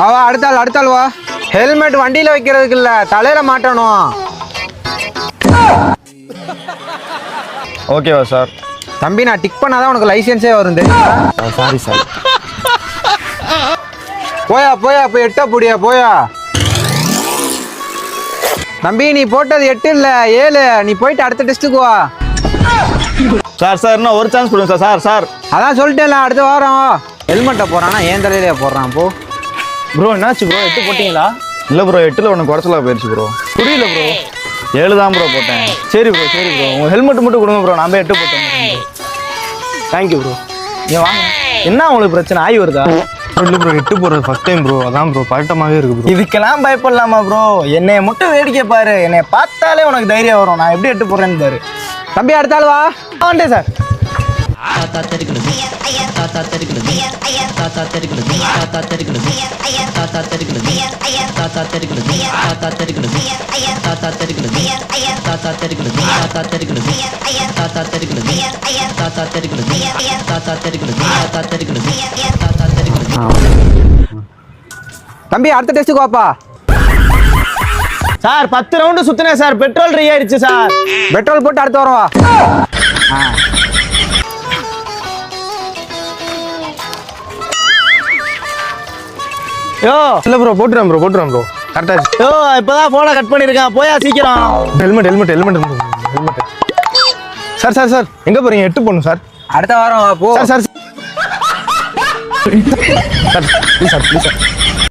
அவா அடுத்தாள் வா. ஹெல்மெட் வண்டியில வைக்கிறதுக்கு இல்ல, தலையில மாட்டணும். ஓகேவா சார்? தம்பி நான் டிக் பண்ணாதான் உனக்கு லைசென்ஸே வரும் தெரியுமா? Sorry sir. போயா போய் 8 புடியா போயா. தம்பி நீ போட்டது 8 இல்ல 7. நீ போயிட்டு அடுத்த டெஸ்ட்டுக்கு வா. சார் இன்னும் ஒரு சான்ஸ் கொடுங்க சார். சார் அதான் சொல்லிட்டேன்ல, அடுத்த வாரம் ஹெல்மெட்டை போறானா ஏன் தலையிலே போடுறான். போ ப்ரோ. என்னாச்சு ப்ரோ? 8 போட்டீங்களா? இல்லை ப்ரோ, 8ல் உனக்கு குறைச்சலா போயிடுச்சு ப்ரோ. புரியல ப்ரோ. 7 தான் ப்ரோ போட்டேன். சரி ப்ரோ உங்கள் ஹெல்மெட் மட்டும் கொடுங்க ப்ரோ. நான் போய் 8 போட்டேன். Thank you bro. ஏன் வாங்க. என்ன உங்களுக்கு பிரச்சனை? ஆகி வருதா? இல்லை ப்ரோ, 8 போடுறது ஃபர்ஸ்ட் டைம் ப்ரோ. அதான் ப்ரோ பழட்டமாகவே இருக்கு ப்ரோ. இதுக்கெல்லாம் பயப்படலாமா ப்ரோ? என்னைய மட்டும் வேடிக்கை பாரு. என்னைய பார்த்தாலே உனக்கு தைரியம் வரும். நான் எப்படி 8 போடுறேன்னு பாரு. தம்பி அடுத்தாள் வா. ஆண்டே சார். தம்பி அடுத்த டெஸ்ட்டுக்கு வாப்பா. சார் 10 ரவுண்டு சுத்தினேன் சார். பெட்ரோல் ரீ ஆயிடுச்சு சார். பெட்ரோல் போட்டு அடுத்து வரோம் வா. யோ இல்லை ப்ரோ, போட்டுறேன் ப்ரோ. கரெக்டாக. யோ இப்போதான் ஃபோனை கட் பண்ணியிருக்கேன். போயா சீக்கிரம். ஹெல்மெட். சார் எங்கே போகிறீங்க? 8 போடணும் சார். அடுத்த வாரம் வா போ. Sir please sir.